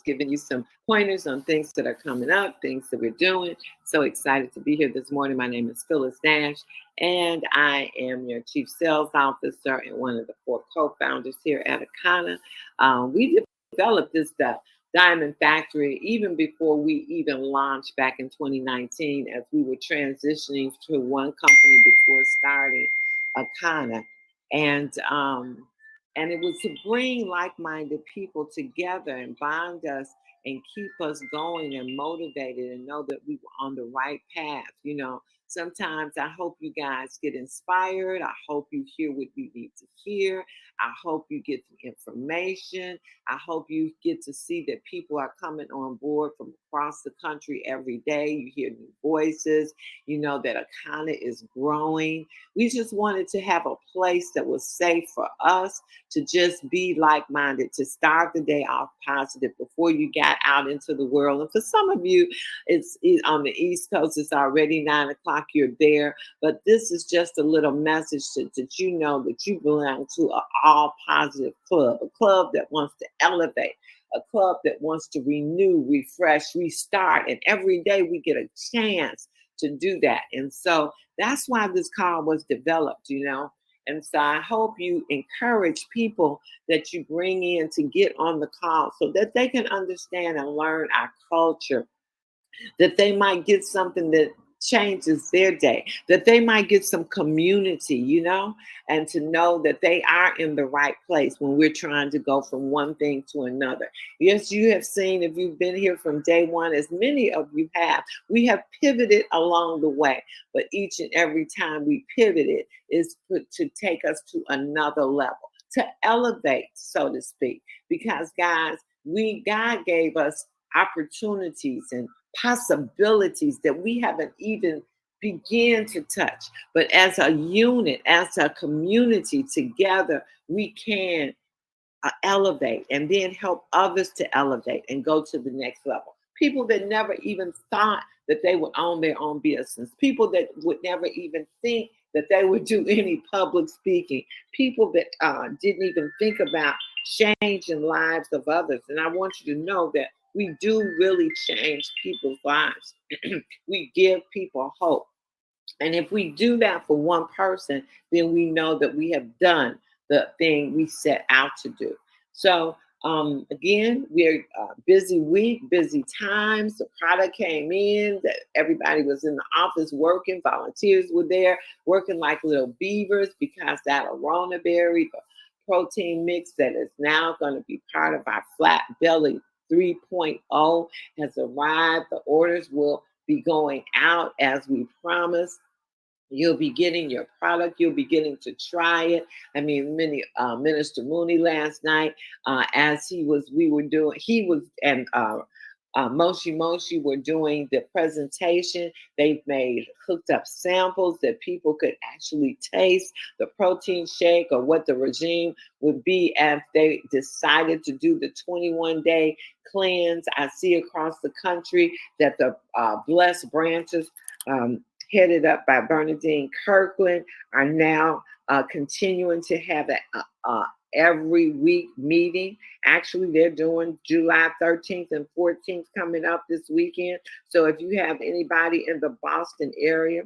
giving you some pointers on things that are coming up, things that we're doing. So excited to be here this morning. My name is Phyllis Nash, and I am your Chief Sales Officer and one of the 4 co-founders here at Akana. We developed this Diamond Factory even before we even launched back in 2019, as we were transitioning to one company before starting Akana. And it was to bring like-minded people together and bond us and keep us going and motivated and know that we were on the right path. Sometimes I hope you guys get inspired. I hope you hear what you need to hear. I hope you get the information. I hope you get to see that people are coming on board from across the country every day. You hear new voices. You know that Akana is growing. We just wanted to have a place that was safe for us to just be like-minded, to start the day off positive before you got out into the world. And for some of you, it's on the East Coast, it's already 9 o'clock, you're there. But this is just a little message that you know that you belong to an all positive club, a club that wants to elevate, a club that wants to renew, refresh, restart. And every day we get a chance to do that. And so that's why this call was developed, And so I hope you encourage people that you bring in to get on the call so that they can understand and learn our culture, that they might get something that changes their day, that they might get some community, and to know that they are in the right place when we're trying to go from one thing to another. Yes, you have seen, if you've been here from day one, as many of you have, we have pivoted along the way, but each and every time we pivoted is to take us to another level, to elevate, so to speak, because guys, God gave us opportunities and possibilities that we haven't even begun to touch. But as a unit, as a community together, we can elevate and then help others to elevate and go to the next level. People that never even thought that they would own their own business. People that would never even think that they would do any public speaking. People that didn't even think about changing lives of others. And I want you to know that we do really change people's lives. We give people hope. And if we do that for one person, then we know that we have done the thing we set out to do. So again, we're busy week, busy times. The product came in, that everybody was in the office working, volunteers were there, working like little beavers, because that Arona Berry, the protein mix that is now going to be part of our Flat Belly 3.0 has arrived. The orders will be going out as we promised. You'll be getting your product. You'll be getting to try it. I mean, Minister Mooney last night, as he was and Moshi were doing the presentation. They've hooked up samples that people could actually taste the protein shake, or what the regime would be if they decided to do the 21-day cleanse. I see across the country that the Blessed Branches, headed up by Bernadine Kirkland, are now continuing to have an every week meeting. Actually, they're doing July 13th and 14th coming up this weekend. So if you have anybody in the Boston area,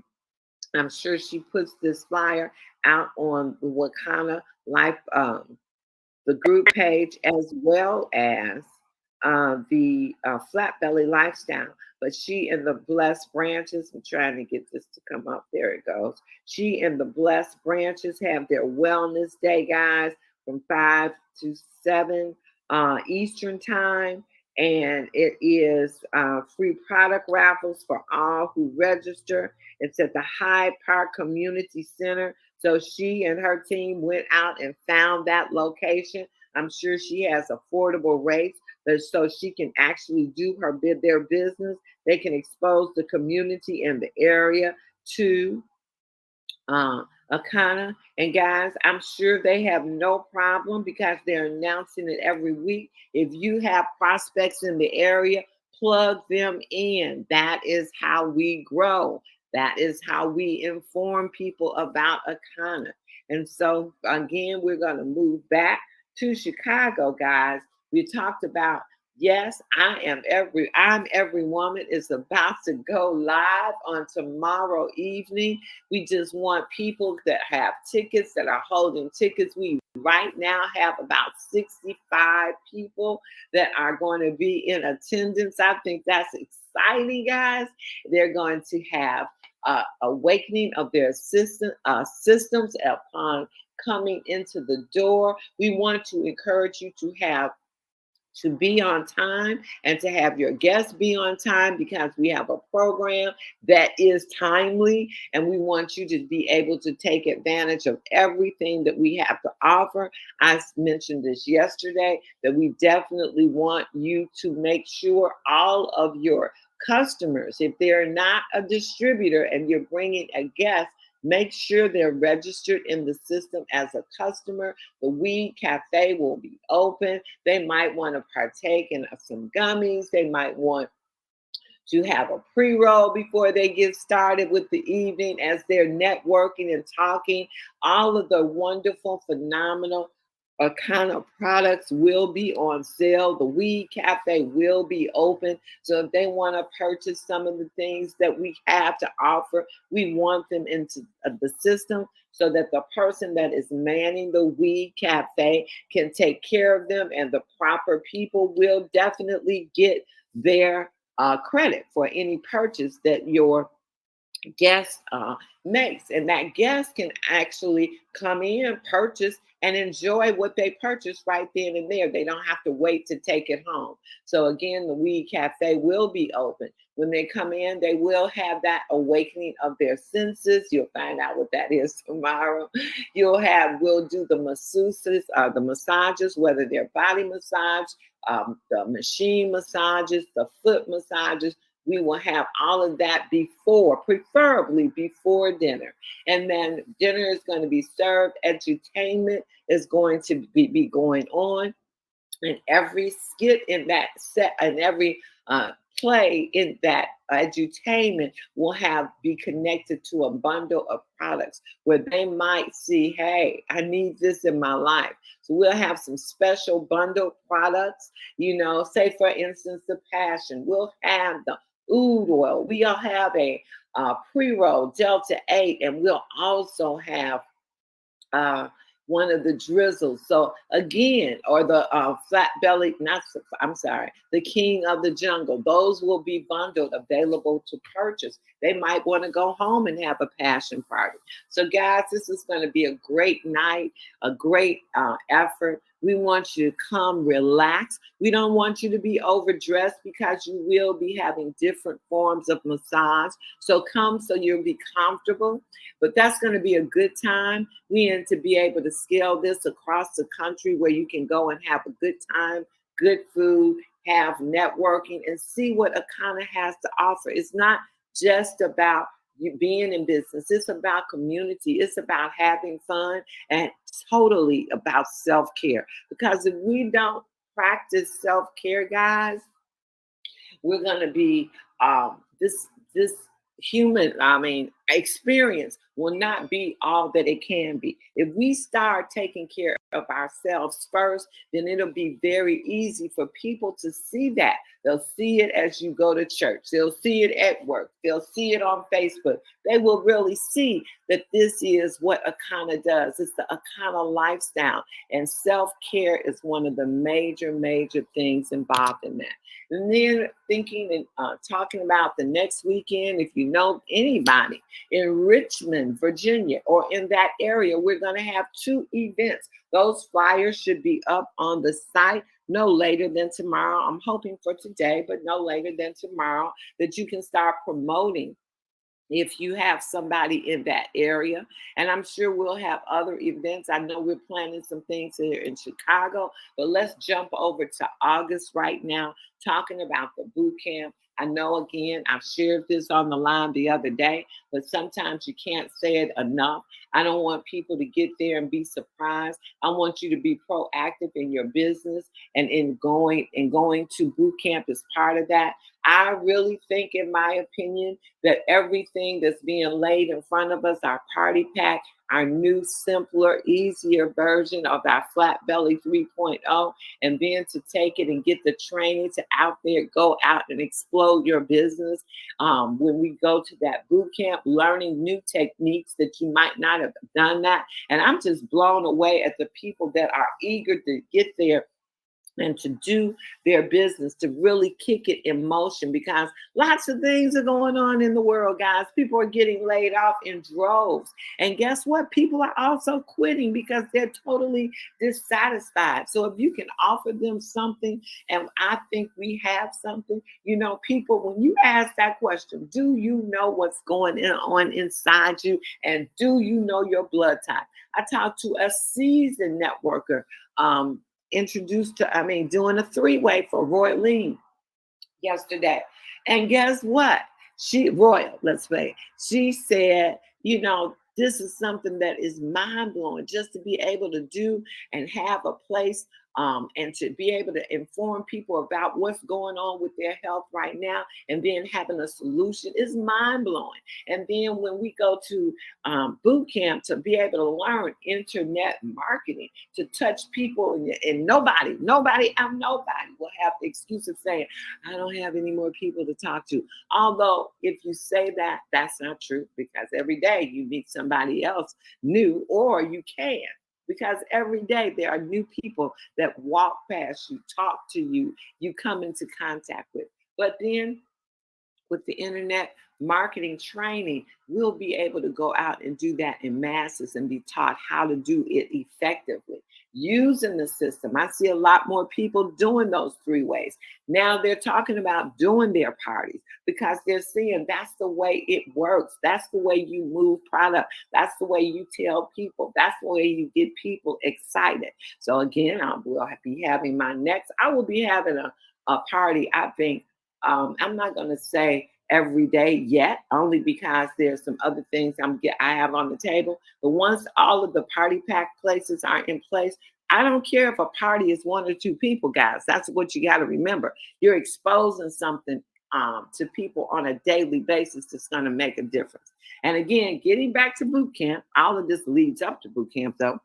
I'm sure she puts this flyer out on the Wakana Life, the group page, as well as the Flat Belly Lifestyle. But she and the Blessed Branches, I'm trying to get this to come up. There it goes. She and the Blessed Branches have their Wellness Day, guys, from 5 to 7 Eastern time. And it is free product raffles for all who register. It's at the Hyde Park Community Center. So she and her team went out and found that location. I'm sure she has affordable rates, but so she can actually do their business. They can expose the community in the area to Akana. And guys, I'm sure they have no problem, because they're announcing it every week. If you have prospects in the area, plug them in. That is how we grow. That is how we inform people about Akana. And so again, we're going to move back to Chicago, guys. We talked about Yes, I'm every woman is about to go live on tomorrow evening. We just want people that have tickets, that are holding tickets. We right now have about 65 people that are going to be in attendance. I think that's exciting, guys. They're going to have awakening of their systems upon coming into the door. We want to encourage you to be on time and to have your guests be on time, because we have a program that is timely, and we want you to be able to take advantage of everything that we have to offer. I mentioned this yesterday, that we definitely want you to make sure all of your customers, if they're not a distributor and you're bringing a guest, make sure they're registered in the system as a customer. The Weed Cafe will be open. They might want to partake in some gummies. They might want to have a pre-roll before they get started with the evening, as they're networking and talking. All of the wonderful, phenomenal kind of products will be on sale. The Weed Cafe will be open. So if they want to purchase some of the things that we have to offer, we want them into the system, so that the person that is manning the Weed Cafe can take care of them, and the proper people will definitely get their credit for any purchase that your guest makes. And that guest can actually come in, purchase, and enjoy what they purchased right then and there. They don't have to wait to take it home. So again, the Weed Cafe will be open. When they come in, they will have that awakening of their senses. You'll find out what that is tomorrow. We'll do the masseuses, the massages, whether they're body massage, the machine massages, the foot massages. We will have all of that preferably before dinner. And then dinner is going to be served. Edutainment is going to be going on. And every skit in that set and every play in that edutainment will be connected to a bundle of products where they might see, hey, I need this in my life. So we'll have some special bundle products, say for instance, the passion. We'll have the oud oil. We'll have a pre-roll Delta 8, and we'll also have one of the drizzles. So again, or the flat belly, I'm sorry, the king of the jungle. Those will be bundled, available to purchase. They might want to go home and have a passion party. So guys, this is going to be a great night, a great effort. We want you to come relax. We don't want you to be overdressed, because you will be having different forms of massage. So come so you'll be comfortable. But that's going to be a good time. We need to be able to scale this across the country, where you can go and have a good time, good food, have networking, and see what Akana has to offer. It's not just about you being in business. It's about community. It's about having fun, and totally about self-care. Because if we don't practice self-care, guys, we're going to be this human experience will not be all that it can be. If we start taking care of ourselves first, then it'll be very easy for people to see that. They'll see it as you go to church. They'll see it at work. They'll see it on Facebook. They will really see that this is what Akana does. It's the Akana lifestyle. And self-care is one of the major things involved in that. And then thinking and talking about the next weekend, if you know anybody in Richmond, Virginia, or in that area, we're going to have 2 events. Those flyers should be up on the site no later than tomorrow. I'm hoping for today, but no later than tomorrow, that you can start promoting if you have somebody in that area. And I'm sure we'll have other events. I know we're planning some things here in Chicago, but let's jump over to August right now, talking about the boot camp. I know, again, I've shared this on the line the other day, but sometimes you can't say it enough. I don't want people to get there and be surprised. I want you to be proactive in your business, and in going to boot camp is part of that. I really think, in my opinion, that everything that's being laid in front of us, our party pack, our new, simpler, easier version of our Flat Belly 3.0, and then to take it and get the training to out there, go out and explode your business. When we go to that boot camp, learning new techniques that you might not have done that. And I'm just blown away at the people that are eager to get there and to do their business, to really kick it in motion, because lots of things are going on in the world, guys. People are getting laid off in droves. And guess what? People are also quitting because they're totally dissatisfied. So if you can offer them something, and I think we have something, people, when you ask that question, do you know what's going on inside you? And do you know your blood type? I talked to a seasoned networker, doing a three-way for Roy Lean yesterday. And guess what? Let's say, she said, this is something that is mind blowing, just to be able to do and have a place, and to be able to inform people about what's going on with their health right now, and then having a solution is mind blowing. And then when we go to boot camp, to be able to learn internet marketing, to touch people, and nobody will have the excuse of saying, I don't have any more people to talk to. Although if you say that, that's not true, because every day you meet somebody else new, or you can, because every day there are new people that walk past you, talk to you, you come into contact with. But then with the internet marketing training, we'll be able to go out and do that in masses and be taught how to do it effectively using the system. I see a lot more people doing those three ways. Now they're talking about doing their parties, because they're seeing that's the way it works. That's the way you move product. That's the way you tell people. That's the way you get people excited. So again, I will be having I will be having a party, I think. I'm not going to say every day yet, only because there's some other things I have on the table. But once all of the party pack places are in place, I don't care if a party is one or two people, guys. That's what you got to remember. You're exposing something to people on a daily basis that's going to make a difference. And again, getting back to boot camp, all of this leads up to boot camp, though.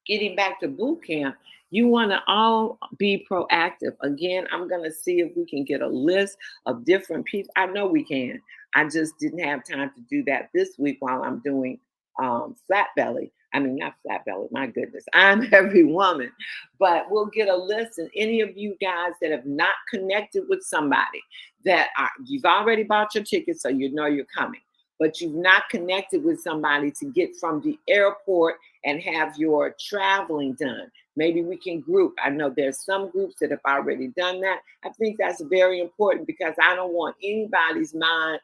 Getting back to boot camp, you want to all be proactive. Again, I'm going to see if we can get a list of different people. I know we can. I just didn't have time to do that this week while I'm doing Flat Belly. I mean, not Flat Belly, my goodness. I'm Every Woman. But we'll get a list, and any of you guys that have not connected with somebody you've already bought your ticket, so you know you're coming, but you've not connected with somebody to get from the airport and have your traveling done. Maybe we can group. I know there's some groups that have already done that. I think that's very important, because I don't want anybody's mind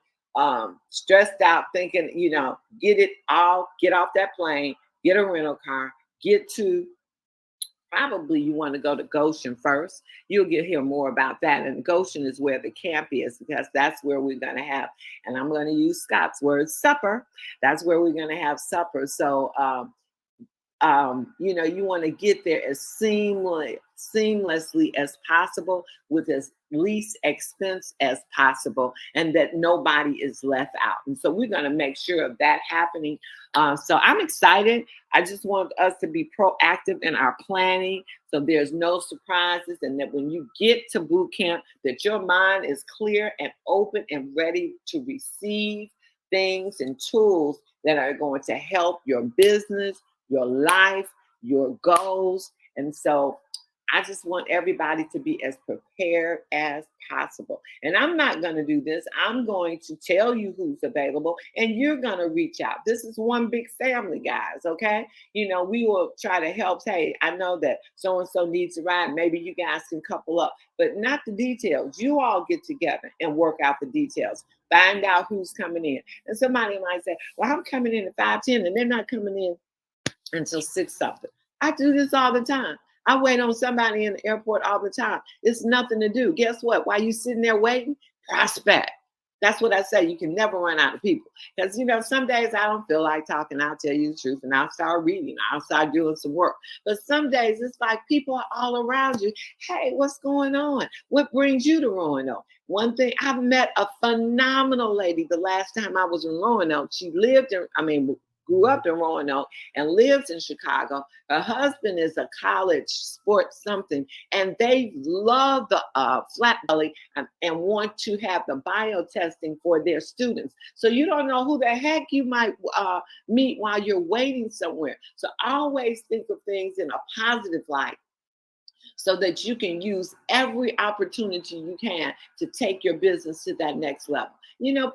stressed out thinking, get off that plane, get a rental car, probably you want to go to Goshen first. You'll hear more about that. And Goshen is where the camp is, because that's where we're going to have, and I'm going to use Scott's word, supper. That's where we're going to have supper. So, you want to get there as seamlessly as possible, with as least expense as possible, and that nobody is left out. And so we're going to make sure of that happening. So I'm excited. I just want us to be proactive in our planning, so there's no surprises, and that when you get to boot camp, that your mind is clear and open and ready to receive things and tools that are going to help your business, your life, your goals. And so I just want everybody to be as prepared as possible. And I'm not going to do this. I'm going to tell you who's available, and you're going to reach out. This is one big family, guys. Okay. We will try to help. Hey, I know that so-and-so needs a ride. Maybe you guys can couple up, but not the details. You all get together and work out the details. Find out who's coming in. And somebody might say, well, I'm coming in at 5:10, and they're not coming in until 6 something. I do this all the time. I wait on somebody in the airport all the time. It's nothing to do. Guess what? While you sitting there waiting, prospect. That's what I say. You can never run out of people. Because, some days I don't feel like talking. I'll tell you the truth, and I'll start reading. I'll start doing some work. But some days it's like people are all around you. Hey, what's going on? What brings you to Roanoke? One thing, I've met a phenomenal lady the last time I was in Roanoke. She lived in, grew up in Roanoke and lives in Chicago. Her husband is a college sports something, and they love the flat belly and want to have the bio testing for their students. So you don't know who the heck you might meet while you're waiting somewhere. So always think of things in a positive light so that you can use every opportunity you can to take your business to that next level.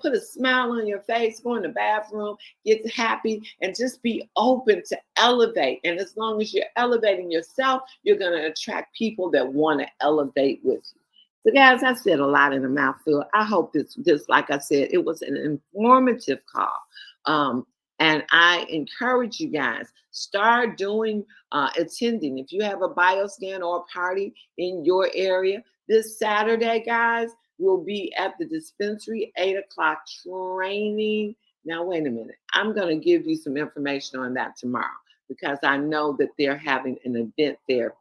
Put a smile on your face, go in the bathroom, get happy, and just be open to elevate. And as long as you're elevating yourself, you're going to attract people that want to elevate with you. So, guys, I said a lot in a mouthful. I hope this, like I said, it was an informative call. Um, and I encourage you guys, start doing attending. If you have a bioscan or a party in your area, this Saturday, guys, we'll be at the dispensary, 8 o'clock training. Now, wait a minute. I'm going to give you some information on that tomorrow because I know that they're having an event there,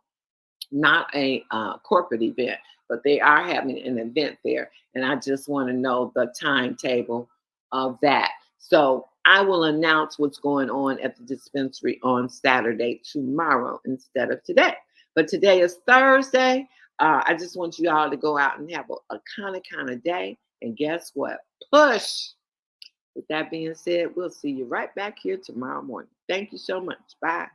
not a corporate event, but they are having an event there. And I just want to know the timetable of that. So I will announce what's going on at the dispensary on Saturday tomorrow instead of today. But today is Thursday. I just want you all to go out and have a kind of day. And guess what? Push. With that being said, we'll see you right back here tomorrow morning. Thank you so much. Bye.